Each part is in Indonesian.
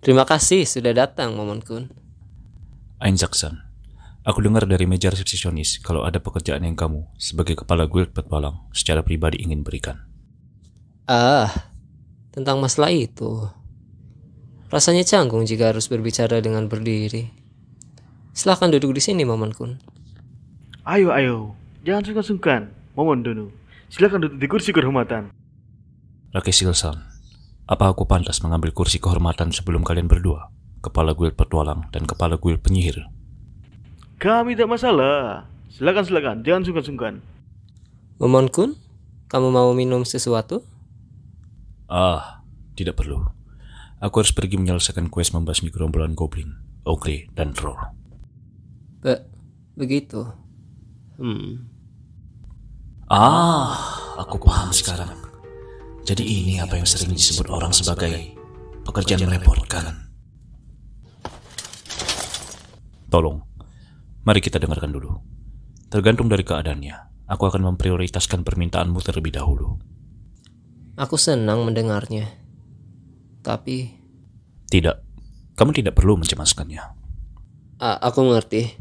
Terima kasih sudah datang, Momon Kun. Ainzak-san, aku dengar dari meja resepsionis kalau ada pekerjaan yang kamu sebagai kepala guild petualang secara pribadi ingin berikan. Tentang masalah itu. Rasanya canggung jika harus berbicara dengan berdiri. Silahkan duduk di sini, Momon Kun. Ayo, jangan sungkan-sungkan, Momon Dono. Silakan duduk di kursi kehormatan. Rakesil-san, apa aku pantas mengambil kursi kehormatan sebelum kalian berdua, kepala guild petualang dan kepala guild penyihir? Kami tak masalah. Silakan, jangan sungkan-sungkan. Momon Kun, kamu mau minum sesuatu? Tidak perlu. Aku harus pergi menyelesaikan quest membasmi gerombolan goblin, ogre, dan troll. Begitu. Aku paham sekarang. Jadi ini apa yang sering disebut orang sebagai pekerjaan merepotkan. Tolong, mari kita dengarkan dulu. Tergantung dari keadaannya, aku akan memprioritaskan permintaanmu terlebih dahulu. Aku senang mendengarnya. Tapi... Tidak, kamu tidak perlu mencemaskannya. Aku ngerti.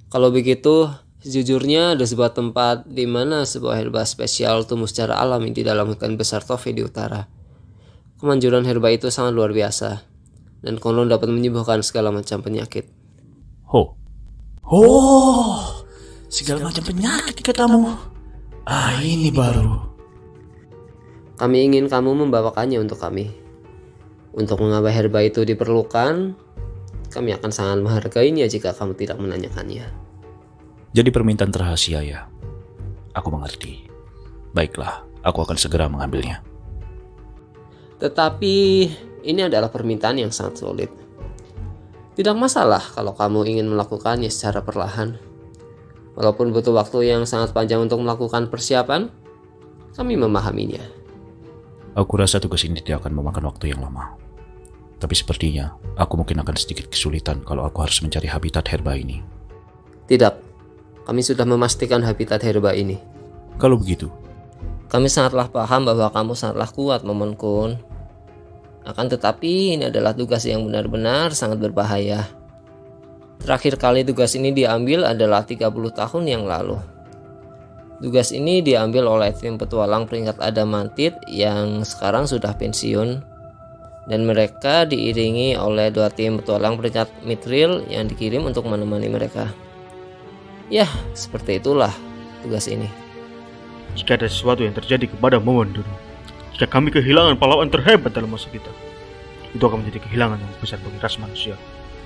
Kalau begitu, sejujurnya ada sebuah tempat di mana sebuah herba spesial tumbuh secara alami di dalam hutan besar Tofe di utara. Kemanjuran herba itu sangat luar biasa, dan konon dapat menyembuhkan segala macam penyakit. Segala macam penyakit katamu. Ini baru. Kami ingin kamu membawakannya untuk kami. Untuk mengapa herba itu diperlukan, kami akan sangat menghargainya jika kamu tidak menanyakannya. Jadi permintaan rahasia ya? Aku mengerti. Baiklah, aku akan segera mengambilnya. Tetapi ini adalah permintaan yang sangat sulit. Tidak masalah kalau kamu ingin melakukannya secara perlahan. Walaupun butuh waktu yang sangat panjang untuk melakukan persiapan, kami memahaminya. Aku rasa tugas ini tidak akan memakan waktu yang lama. Tapi sepertinya aku mungkin akan sedikit kesulitan kalau aku harus mencari habitat herba ini. Tidak, kami sudah memastikan habitat herba ini. Kalau begitu, kami sangatlah paham bahwa kamu sangatlah kuat, Momon Kun. Akan tetapi ini adalah tugas yang benar-benar sangat berbahaya. Terakhir kali tugas ini diambil adalah 30 tahun yang lalu. Tugas ini diambil oleh tim petualang peringkat Adamantid yang sekarang sudah pensiun. Dan mereka diiringi oleh 2 tim petualang peringkat Mithril yang dikirim untuk menemani mereka. Ya, seperti itulah tugas ini. Jika ada sesuatu yang terjadi kepada Momon Dono, jika kami kehilangan pahlawan terhebat dalam masa kita, itu akan menjadi kehilangan yang besar bagi ras manusia.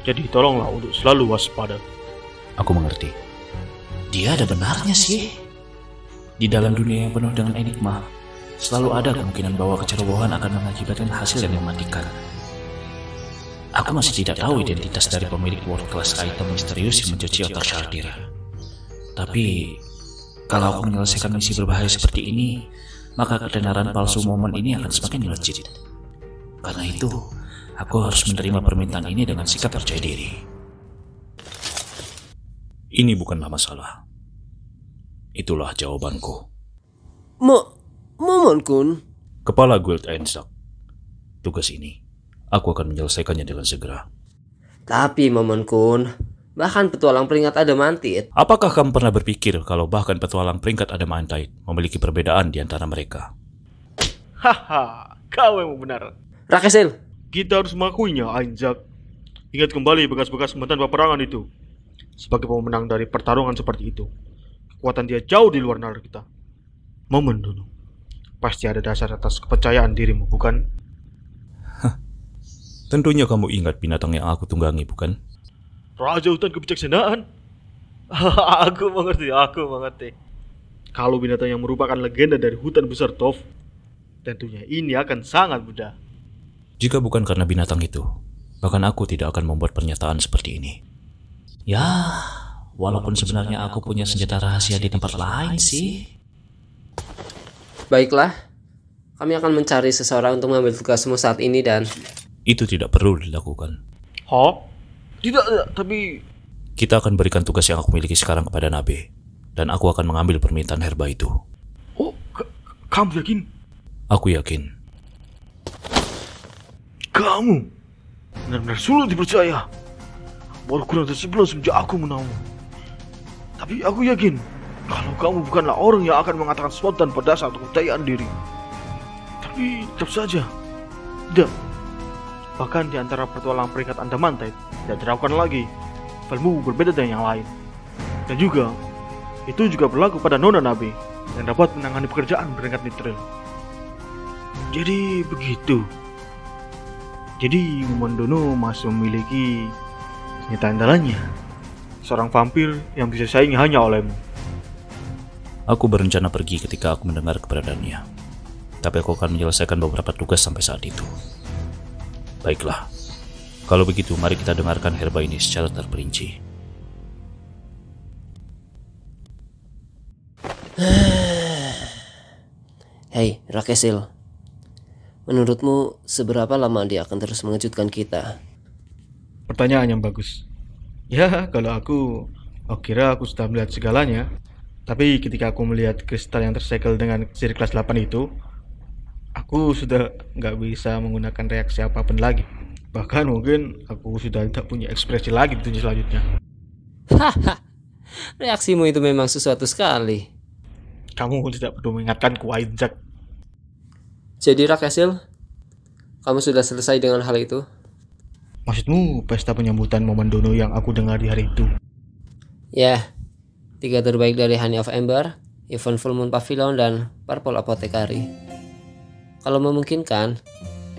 Jadi tolonglah untuk selalu waspada. aku mengerti. Dia ada benarnya sih. Di dalam dunia yang penuh dengan enigma, selalu ada kemungkinan bahwa kecerobohan akan mengakibatkan hasil yang mematikan. Aku masih tidak tahu identitas dari pemilik world class item misterius yang mencuci otak Shardir. Tapi, kalau aku menyelesaikan misi berbahaya seperti ini, maka ketenaran palsu momen ini akan semakin melejit. Karena itu, aku harus menerima permintaan ini dengan sikap percaya diri. Ini bukanlah masalah. Itulah jawabanku. Momon Kun, Kepala Guild Ainzak, tugas ini aku akan menyelesaikannya dengan segera. Tapi Momon Kun, bahkan petualang peringkat Adamantid. Apakah kamu pernah berpikir kalau bahkan petualang peringkat Adamantid memiliki perbedaan di antara mereka? Haha, kau yang benar. Rakesil, Kita harus mengakuinya, Ainzak. Ingat kembali bekas-bekas mantan peperangan itu. Sebagai pemenang dari pertarungan seperti itu, kekuatan dia jauh di luar nalar kita. Momon Dono, pasti ada dasar atas kepercayaan dirimu, bukan? Tentunya kamu ingat binatang yang aku tunggangi, bukan? Raja hutan kebijaksanaan. Aku mengerti. Kalau binatang yang merupakan legenda dari hutan besar Tov, tentunya ini akan sangat mudah. Jika bukan karena binatang itu, bahkan aku tidak akan membuat pernyataan seperti ini. Ya, walaupun sebenarnya aku punya senjata rahasia di tempat lain sih. baiklah. Kami akan mencari seseorang untuk mengambil tugasmu saat ini dan... Itu tidak perlu dilakukan. Hah? Tidak, tapi... Kita akan berikan tugas yang aku miliki sekarang kepada Nabe, dan aku akan mengambil permintaan herba itu. Oh, kamu yakin? Aku yakin. Kamu? Benar-benar sulit dipercaya. Baru kurang dari sebulan sejak aku menamu. Tapi aku yakin kalau kamu bukanlah orang yang akan mengatakan sesuatu tanpa dasar atau kepercayaan diri. Tapi tetap saja, tidak. Bahkan di antara petualang peringkat Andaman tidak diterapkan lagi filmu berbeda dengan yang lain. Dan juga, itu juga berlaku pada Nona Nabe yang dapat menangani pekerjaan peringkat Nitril. Jadi begitu. Jadi Momondono masih memiliki senjata andalannya. Seorang vampir yang bisa saingi hanya olehmu. Aku berencana pergi ketika aku mendengar keberadaannya. Tapi aku akan menyelesaikan beberapa tugas sampai saat itu. Baiklah. Kalau begitu, mari kita dengarkan herba ini secara terperinci. Hei, Rakesil. Menurutmu seberapa lama dia akan terus mengejutkan kita? Pertanyaan yang bagus. Ya, kalau aku kira aku sudah melihat segalanya. Tapi ketika aku melihat kristal yang tersegel dengan siri kelas 8 itu, aku sudah nggak bisa menggunakan reaksi apapun lagi. Bahkan mungkin aku sudah tidak punya ekspresi lagi di tunjuk selanjutnya. Haha, reaksimu itu memang sesuatu sekali. Kamu tidak perlu mengingatkanku, Isaac. Jadi Rakesil, kamu sudah selesai dengan hal itu? Maksudmu pesta penyambutan Momondono yang aku dengar di hari itu? Ya, 3 terbaik dari Honey of Ember, Event Full Moon Pavilion, dan Purple Apothecary. Kalau memungkinkan,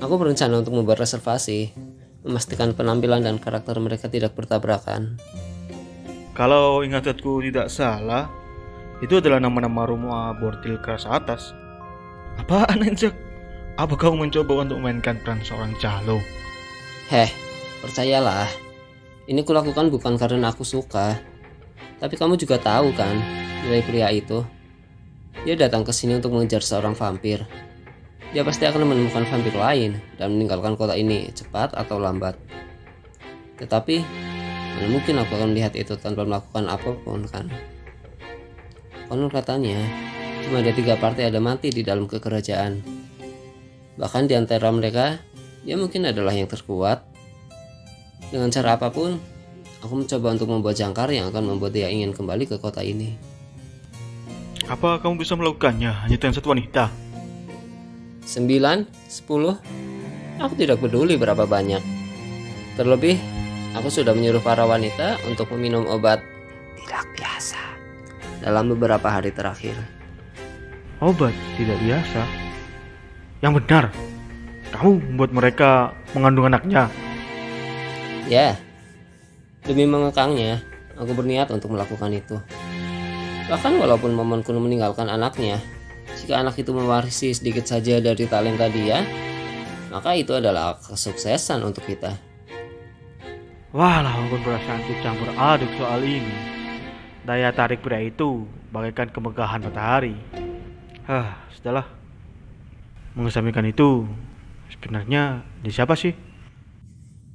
aku berencana untuk membuat reservasi, memastikan penampilan dan karakter mereka tidak bertabrakan. Kalau ingatanku tidak salah, itu adalah nama-nama rumah bordil kelas atas. Apaan, Isaac? Apa kamu mencoba untuk memainkan peran seorang calo? Heh, percayalah, ini kulakukan bukan karena aku suka. Tapi kamu juga tahu kan, nilai pria itu. Dia datang ke sini untuk mengejar seorang vampir. Dia pasti akan menemukan vampir lain dan meninggalkan kota ini cepat atau lambat. Tetapi, mana mungkin aku akan melihat itu tanpa melakukan apapun kan? Konon katanya, cuma ada 3 partai Adamanthe di dalam kekerajaan. Bahkan di antara mereka, dia mungkin adalah yang terkuat. Dengan cara apapun, aku mencoba untuk membuat jangkar yang akan membuat dia ingin kembali ke kota ini. Apa kamu bisa melakukannya hanya dengan satu wanita? 9, 10, aku tidak peduli berapa banyak. Terlebih, aku sudah menyuruh para wanita untuk meminum obat tidak biasa dalam beberapa hari terakhir. Obat tidak biasa? Yang benar, kamu membuat mereka mengandung anaknya? Ya, demi mengekangnya, aku berniat untuk melakukan itu. Bahkan walaupun Momon Kun meninggalkan anaknya, jika anak itu mewarisi sedikit saja dari talenta dia, maka itu adalah kesuksesan untuk kita. Walau pun perasaanku campur aduk soal ini. Daya tarik pria itu bagaikan kemegahan matahari. Sudahlah. Mengesampingkan itu, sebenarnya dia siapa sih?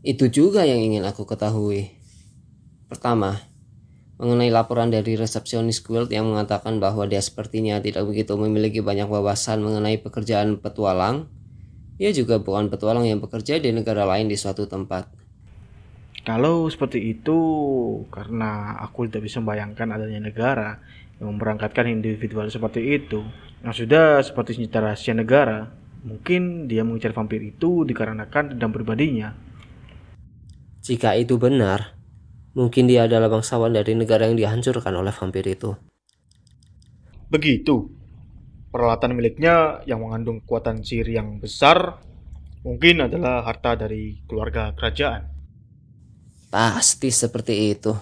Itu juga yang ingin aku ketahui. Pertama, mengenai laporan dari resepsionis guild yang mengatakan bahwa dia sepertinya tidak begitu memiliki banyak wawasan mengenai pekerjaan petualang. Dia juga bukan petualang yang bekerja di negara lain di suatu tempat. Kalau seperti itu, karena aku tidak bisa membayangkan adanya negara yang memberangkatkan individual seperti itu, yang sudah seperti senjata rahasia negara, mungkin dia mengejar vampir itu dikarenakan dendam pribadinya. Jika itu benar, mungkin dia adalah bangsawan dari negara yang dihancurkan oleh vampir itu. Begitu. Peralatan miliknya yang mengandung kekuatan sihir yang besar mungkin adalah harta dari keluarga kerajaan. Pasti seperti itu.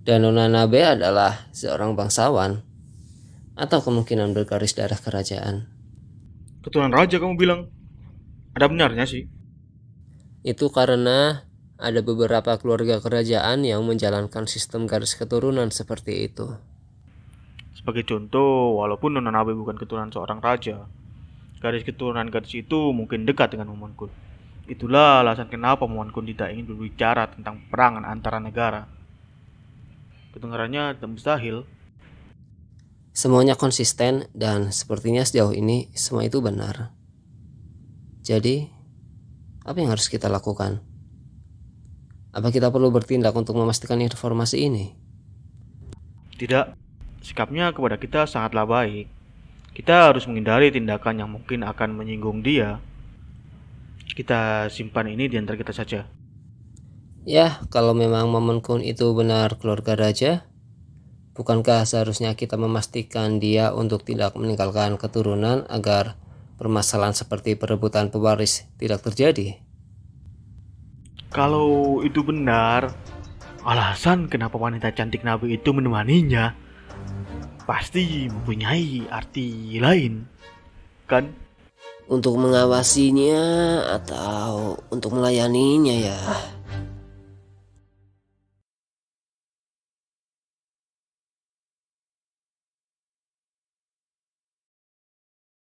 Dan Nona Nabe adalah seorang bangsawan, atau kemungkinan bergaris darah kerajaan. Keturunan raja kamu bilang? Ada benarnya sih. Itu karena ada beberapa keluarga kerajaan yang menjalankan sistem garis keturunan seperti itu. Sebagai contoh, walaupun Nona Nabe bukan keturunan seorang raja, garis keturunan gadis itu mungkin dekat dengan Momon Kun. Itulah alasan kenapa Momon Kun tidak ingin berbicara tentang perangan antara negara. Kedengarannya tidak mustahil. Semuanya konsisten dan sepertinya sejauh ini semua itu benar. Jadi, apa yang harus kita lakukan? Apa kita perlu bertindak untuk memastikan informasi ini? Tidak, sikapnya kepada kita sangatlah baik. Kita harus menghindari tindakan yang mungkin akan menyinggung dia. Kita simpan ini di antara kita saja. Ya, kalau memang Momen Kun itu benar keluarga raja, bukankah seharusnya kita memastikan dia untuk tidak meninggalkan keturunan agar permasalahan seperti perebutan pewaris tidak terjadi? Kalau itu benar, alasan kenapa wanita cantik Nabi itu menemaninya pasti mempunyai arti lain, kan? Untuk mengawasinya atau untuk melayaninya ya?